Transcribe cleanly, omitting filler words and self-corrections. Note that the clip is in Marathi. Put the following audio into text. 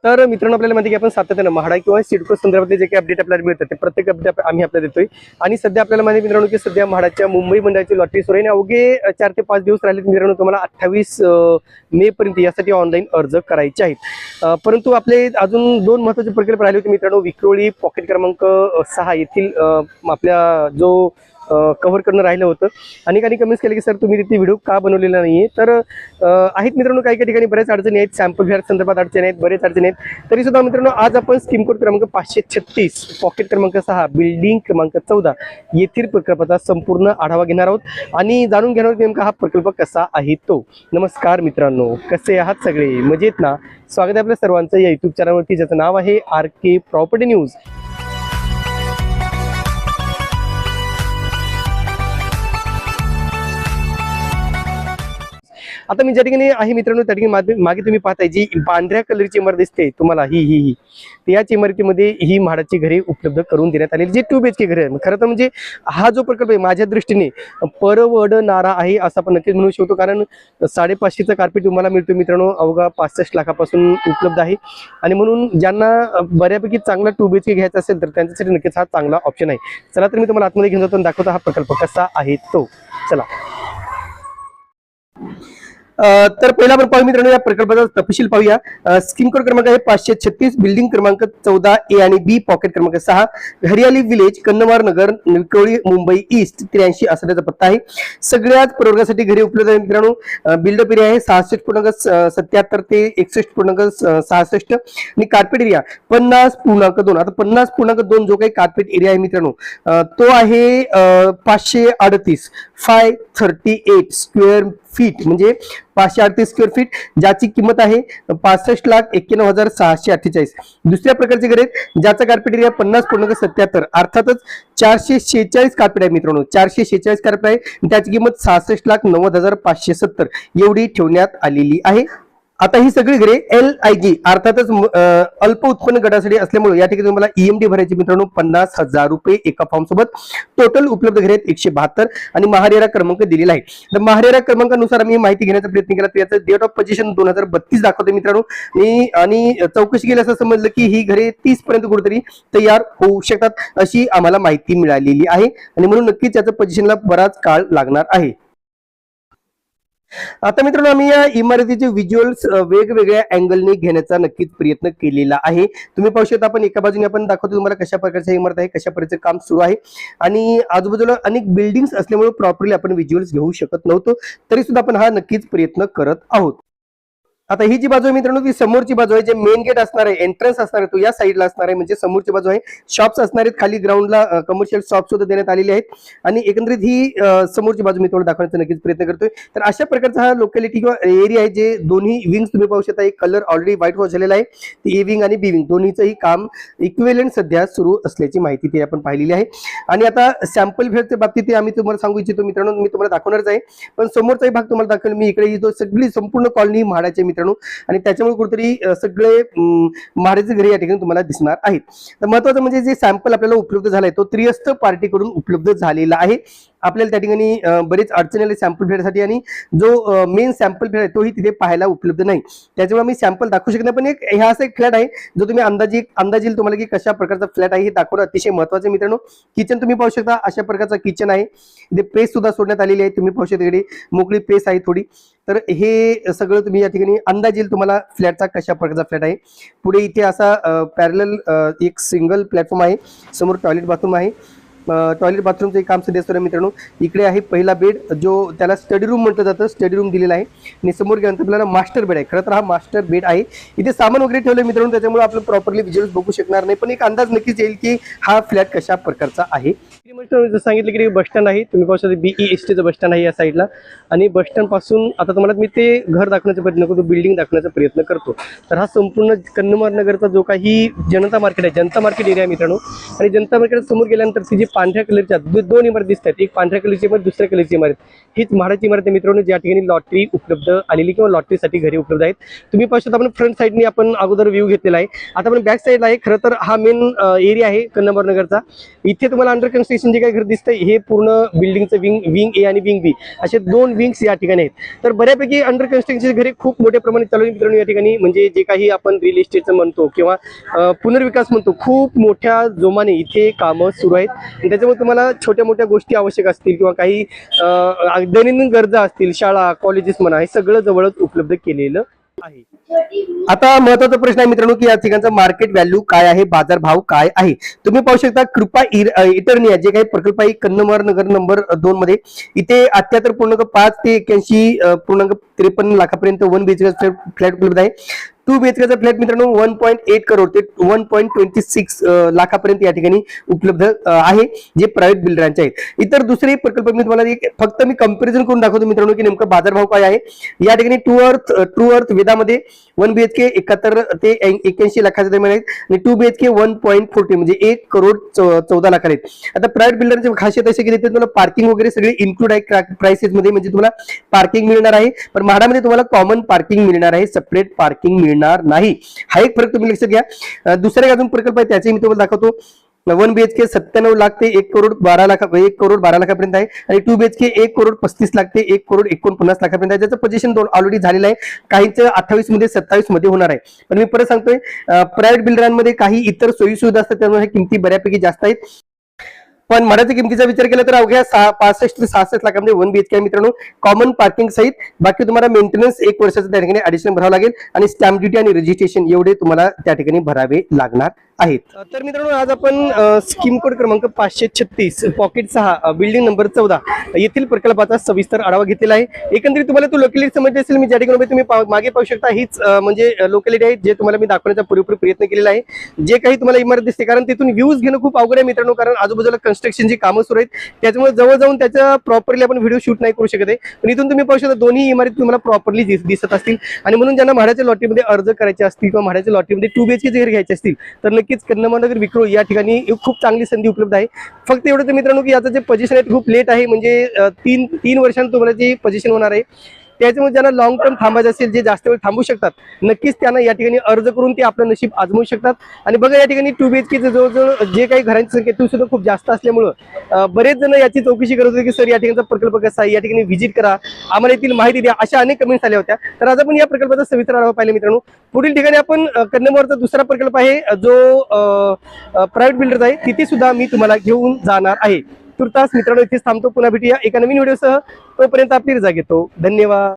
तर मित्रांनो, आपल्याला माहिती की आपण सातत्याने म्हाडा किंवा सिडको संदर्भातले जे काही अपडेट आपल्याला मिळतात ते प्रत्येक अपडेट आम्ही आपल्याला देतोय। आणि सध्या आपल्याला माहिती मित्रांनो की सध्या म्हाडाच्या मुंबई मंडळाची लॉटरी सुरू आहे आणि अवघे 4 ते 5 दिवस राहिले मित्रांनो। तुम्हाला 28 मे पर्यंत यासाठी ऑनलाईन अर्ज करायचे आहेत। परंतु आपले अजून 2 महत्त्वाचे प्रकल्प राहिले होते मित्रांनो। विक्रोळी पॉकेट क्रमांक 6 येथील आपल्या जो कव्हर करणं राहिलं होतं। अनेकांनी कमेंट्स केले की सर तुम्ही तिथे व्हिडिओ का बनवलेला नाहीये। तर आहेत मित्रांनो, काही ठिकाणी बऱ्याच अडचणी आहेत, सॅम्पल फेअर संदर्भात अडचणी आहेत, बरेच अडचणी आहेत। तरी सुद्धा मित्रांनो, आज आपण स्कीम कोड क्रमांक 536 पॉकेट क्रमांक 6 बिल्डिंग क्रमांक 14 येथील प्रकल्पाचा संपूर्ण आढावा घेणार आहोत आणि जाणून घेणार नेमका हा प्रकल्प कसा आहे तो। नमस्कार मित्रांनो, कसे आहात सगळे? मजेत ना? स्वागत आहे आपल्या सर्वांचं या युट्यूब चॅनलवरती, ज्याचं नाव आहे RK प्रॉपर्टी न्यूज। आता मी ज्या ठिकाणी आहे मित्रांनो, त्या ठिकाणी मागे तुम्ही पाहताय जी पांढऱ्या कलरची इमारत दिसते तुम्हाला, ही याच इमारतीमध्ये ही म्हाडाची घरे उपलब्ध करून देण्यात आलेली जी 2 BHK घरे आहे। खरं तर म्हणजे हा जो प्रकल्प आहे माझ्या दृष्टीने परवडणारा आहे असं आपण नक्कीच म्हणू शकतो, कारण 550चं कार्पेट तुम्हाला मिळतो मित्रांनो, अवघा 65 लाखापासून उपलब्ध आहे। आणि म्हणून ज्यांना बऱ्यापैकी चांगला 2 BHK घ्यायचा असेल तर त्यांच्यासाठी नक्कीच हा चांगला ऑप्शन आहे। चला तर मी तुम्हाला आतमध्ये घेऊन जातो आणि दाखवतो हा प्रकल्प कसा आहे तो। चला तर पहिला आपण पाहू मित्रांनो, या प्रकल्पाचा तपशील पाहूया। स्कीम कोड क्रमांक आहे 536 बिल्डिंग क्रमांक 14A आणि B पॉकेट क्रमांक 6 हरियाली विलेज कन्नवार नगर विक्रोळी मुंबई ईस्ट 83 असा त्याचा पत्ता आहे। सगळ्याच प्रवर्गासाठी घरे उपलब्ध आहेत मित्रांनो। बिल्डअप एरिया आहे 66.77 ते 61.66 आणि कार्पेट एरिया 50.2। आता 50.2 जो काही कार्पेट एरिया आहे मित्रांनो, तो आहे 538 स्क्वेअर फीट, म्हणजे 538 स्क्वेअर फीट, ज्याची किंमत आहे 65,91,648। दुसऱ्या प्रकारचे घरे ज्याचा कार्पेट एरिया 50.77 अर्थातच 446 कार्पेट आहे मित्रांनो, 446 कार्पेट आहे, त्याची किंमत 66,90,570 एवढी ठेवण्यात आलेली आहे। आता ही सगळी घरे LIG अर्थातच अल्प उत्पन्न गटासाठी असल्यामुळे या ठिकाणी तुम्हाला EMD भरायची मित्रांनो 50,000 रुपये एका फॉर्म सोबत। टोटल उपलब्ध घरे आहेत 172 आणि महारेरा क्रमांक दिलेला आहे। तर महारेरा क्रमांकानुसार आम्ही माहिती घेण्याचा प्रयत्न केला, तर याचं डेट ऑफ पोझिशन 2032 दाखवते मित्रांनो। आणि चौकशी केली असं समजलं की ही घरे 30 पर्यंत कुठेतरी तयार होऊ शकतात अशी आम्हाला माहिती मिळालेली आहे आणि म्हणून नक्कीच याचं पोझिशनला बराच काळ लागणार आहे। आता मित्रांनो, आम्ही या इमारतीचे व्हिज्युअल्स वेगवेगळ्या अँगलने घेण्याचा नक्कीच प्रयत्न केलेला आहे। तुम्ही पाहू शकता, आपण एका बाजूने आपण दाखवतो तुम्हाला कशा प्रकारची इमारत आहे, कशा प्रकारचे काम सुरू आहे आणि आजूबाजूला अनेक बिल्डिंग्स असल्यामुळे प्रॉपरली आपण व्हिज्युअल्स घेऊ शकत नव्हतो, तरी सुद्धा आपण हा नक्कीच प्रयत्न करत आहोत। आता ही जी बाजू आहे मित्रांनो, ती समोरची बाजू आहे, जे मेन गेट असणार आहे, एंट्रन्स असणार आहे तो या साईडला असणार आहे, म्हणजे समोरची बाजू आहे। शॉप्स असणार आहेत, खाली ग्राउंडला कमर्शियल शॉप्स सुद्धा देण्यात आलेले आहेत आणि एकंदरीत ही समोरची बाजू मी तुम्हाला दाखवण्याचा नक्कीच प्रयत्न करतोय। तर अशा प्रकारचा हा लोकॅलिटी किंवा एरिया आहे, जे दोन्ही विंग्स तुम्ही पाहू शकता, एक कलर ऑलरेडी व्हाईट वॉश झालेला आहे, ती ए विंग आणि बी विंग दोन्हीचंही काम इक्विव्हॅलेंट सध्या सुरू असल्याची माहिती ती आपण पाहिलेली आहे। आणि आता सॅम्पल फेअरच्या बाबतीत आम्ही तुम्हाला सांगू इच्छितो मित्रांनो, मी तुम्हाला दाखवणारच आहे, पण समोरचाही भाग तुम्हाला दाखवेल मी। इकडे ही सगळी संपूर्ण कॉलनी म्हाडाची मित्रांनो, आणि त्याच्यामुळे कुठेतरी सगळे म्हाडाचे घरे या ठिकाणी तुम्हाला दिसणार आहेत। तर महत्त्वाचं म्हणजे जे सॅम्पल आपल्याला उपलब्ध झालाय तो त्रियस्थ पार्टीकडून उपलब्ध झालेला आहे। आपल्याला त्या ठिकाणी बरेच अडचणी आले सॅम्पल फेअरसाठी आणि जो मेन सॅम्पल फेअर आहे तोही तिथे पाहायला उपलब्ध नाही, त्याच्यामुळे मी सॅम्पल दाखवू शकत नाही। पण एक हा असा एक फ्लॅट आहे जो तुम्ही अंदाज येईल तुम्हाला की कशा प्रकारचा फ्लॅट आहे हे दाखवणं अतिशय महत्त्वाचं आहे मित्रांनो। किचन तुम्ही पाहू शकता, अशा प्रकारचा किचन आहे, इथे प्रेस सुद्धा सोडण्यात आलेली आहे, तुम्ही पाहू शकता इकडे मोकळी प्रेस आहे थोडी। तर हे सगळं तुम्ही या ठिकाणी अंदाज येईल तुम्हाला फ्लॅटचा कशा प्रकारचा फ्लॅट आहे। पुढे इथे असा पॅरलल एक सिंगल प्लॅटफॉर्म आहे, समोर टॉयलेट बाथरूम आहे, टॉयलेट बाथरूमचं काम सध्या सुरू आहे मित्रांनो। इकडे आहे पहिला बेड, जो त्याला स्टडी रूम म्हटलं जातं, स्टडी रूम दिलेला आहे आणि समोर गेल्यानंतर आपल्याला मास्टर बेड आहे। खरं तर हा मास्टर बेड आहे, इथे सामान वगैरे ठेवलं मित्रांनो, त्याच्यामुळे आपण प्रॉपरली व्हिज्युअल्स बघू शकणार नाही, पण एक अंदाज नक्कीच येईल की हा फ्लॅट कशा प्रकारचा आहे। जसं सांगितलं की बस स्टँड आहे, तुम्ही पाहू शकता BESTचं बस स्टँड आहे या साईडला, आणि बस स्टँड पासून आता तुम्हाला मी ते घर दाखवण्याचा प्रयत्न करतो, बिल्डिंग दाखवण्याचा प्रयत्न करतो। तर हा संपूर्ण कन्नवार नगरचा जो काही जनता मार्केट आहे, जनता मार्केट एरिया आहे मित्रांनो, आणि जनता मार्केट समोर गेल्यानंतर ती जी पांढऱ्या कलरच्या दोन इमारत दिसतात, एक पांढऱ्या कलरची इमारत, दुसऱ्या कलरची इमारत, हीच म्हाडाची इमारत आहे मित्रांनो, ज्या ठिकाणी लॉटरी उपलब्ध आलेली किंवा लॉटरीसाठी घरे उपलब्ध आहेत. तुम्ही पाहू शकता आपण फ्रंट साईडनी आपण अगोदर व्ह्यू घेतलेला आहे. आता आपण बॅक साईडला आहे. खरं तर हा मेन एरिया आहे कन्नमवार नगरचा. इथे तुम्हाला अंडर कन्स्ट्रक्शन जे काही घर दिसतंय हे पूर्ण बिल्डिंगचं विंग ए आणि विंग बी असे दोन विंग्स या ठिकाणी आहेत. तर बऱ्यापैकी अंडर कन्स्ट्रक्शनची घरे खूप मोठ्या प्रमाणात चालू आहेत मित्रांनो या ठिकाणी. म्हणजे जे काही आपण रिअल इस्टेटचं म्हणतो किंवा पुनर्विकास म्हणतो, खूप मोठ्या जोमाने इथे कामं सुरू आहेत. त्याच्यामुळे तुम्हाला छोट्या मोठ्या गोष्टी आवश्यक असतील किंवा काही दैनंदिन गरजा असतील, शाळा कॉलेजेस म्हणा, हे सगळं जवळच उपलब्ध केलेलं आहे. आता महत्वाचा प्रश्न आहे मित्रांनो की या ठिकाणचा मार्केट व्हॅल्यू काय आहे, बाजार भाव काय आहे. तुम्ही पाहू शकता कृपा इटर्निया जे काही प्रकल्प आहे कन्नमवार नगर नंबर 2 मध्ये, इथे 78.5 ते 81.53 लाखापर्यंत 1 BHK फ्लॅट उपलब्ध आहे. 2 BHK फ्लॅट मित्रांनो 1.8 करोड ते 1.26 लाखापर्यंत या ठिकाणी उपलब्ध आहे, जे प्रायव्हेट बिल्डरांचे आहेत. इतर दुसरे प्रकल्प मी तुम्हाला फक्त मी कंपॅरिझन करून दाखवतो मित्रांनो की नेमका बाजारभाव काय आहे. या ठिकाणी ट्रू अर्थ वेदामध्ये 1 BHK 71 ते 81 लाखाच्या दरम्यान आहेत आणि 2 BHK 1.40 म्हणजे 1 करोड 14 लाख आहेत. आता प्रायव्हेट बिल्डरची खासियत अशी की तुम्हाला पार्किंग वगैरे सगळे इन्क्लूड आहे प्राइसेस मध्ये, म्हणजे तुम्हाला पार्किंग मिळणार आहे. पण म्हाडामध्ये तुम्हाला कॉमन पार्किंग मिळणार आहे, सेपरेट पार्किंग मिळणार नाही. हा एक फरक तुम्ही लक्षात घ्या. दुसरा एक अजून प्रकल्प आहे त्याचे मी तुम्हाला दाखवतो. 1 BHK 97 लाख ते 1 करोड 12 लाखापर्यंत आहे आणि 2 BHK 1 करोड 35 लाख ते 1 करोड 49 लाखापर्यंत आहे. ज्याचं पोझिशन ऑलरेडी झालेलं आहे. काहींचं 28 मध्ये 27 मध्ये होणार आहे. पण मी परत सांगतोय प्रायव्हेट बिल्डरांमध्ये काही इतर सोयी सुविधा असतात त्यामुळे किमती बऱ्यापैकी जास्त आहेत. पण म्हाडाच्या किमतीचा विचार केला तर अवघ्या 65 ते 66 लाखांमध्ये 1 BHK आहे मित्रांनो, कॉमन पार्किंग सहित. बाकी तुम्हाला मेंटेनन्स 1 वर्षाचं त्या ठिकाणी ऍडिशनल भरावं लागेल आणि स्टॅम्प ड्युटी आणि रजिस्ट्रेशन एवढे तुम्हाला त्या ठिकाणी भरावे लागणार आहेत. तर मित्रांनो आज आपण स्कीम कोड क्रमांक 536 पॉकेट 6 बिल्डिंग नंबर 14 येथील प्रकल्पाचा सविस्तर आढावा घेतलेला आहे. एकंदरीत तुम्हाला तो लोकॅलिटी समजली असेल. मी ज्या ठिकाणी तुम्ही मागे पाहू शकता हीच म्हणजे लोकॅलिटी आहे जे तुम्हाला मी दाखवण्याचा पुरेपूर प्रयत्न केलेला आहे. जे काही तुम्हाला इमारत दिसते, कारण तिथून व्ह्यूज घेणं खूप अवघड आहे मित्रांनो, कारण आजूबाजूला कन्स्ट्रक्शनची कामं सुरू आहेत. त्याच्यामुळे जवळ जाऊन त्याच्या प्रॉपरली आपण व्हिडिओ शूट नाही करू शकत आहे. पण इथून तुम्ही पाहू शकता दोन्ही इमारती तुम्हाला प्रॉपरली दिसत असतील. आणि म्हणून ज्यांना म्हाडाच्या लॉटरीमध्ये अर्ज करायचे असतील किंवा म्हाडाच्या लॉटरीमध्ये 2 BHK घर घ्यायचे असतील तर नक्कीच कन्नमवार नगर विक्रो या ठिकाणी खूप चांगली संधी उपलब्ध आहे. फक्त एवढंच मित्रांनो की याचं जे पोझिशन आहे खूप लेट आहे, म्हणजे 3 वर्षांनी तुम्हाला जी पोझिशन होणार आहे. त्याच्यामुळे ज्यांना लॉंग टर्म थांबायचं असेल, जे जास्त वेळ थांबू शकतात, नक्कीच त्यांना या ठिकाणी अर्ज करून ते आपलं नशीब आजमवू शकतात. आणि बघा या ठिकाणी 2 BHK जवळजवळ जे काही घरांची संख्या ती सुद्धा खूप जास्त असल्यामुळं बरेच जण याची चौकशी करत होते की सर या ठिकाणचा प्रकल्प कसा आहे, या ठिकाणी व्हिजिट करा, आम्हाला येथील माहिती द्या, अशा अनेक कमेंट्स आल्या होत्या. तर आज आपण या प्रकल्पाचा सविस्तर आढावा पाहिला मित्रांनो. पुढील ठिकाणी आपण कन्नमवारचा दुसरा प्रकल्प आहे जो प्रायव्हेट बिल्डर आहे, तिथे सुद्धा मी तुम्हाला घेऊन जाणार आहे. तुर्तास मित्रांनो इथेच थांबतो. पुन्हा भेटूया एका नवीन व्हिडिओसह. तोपर्यंत आपली रजा घेतो. धन्यवाद.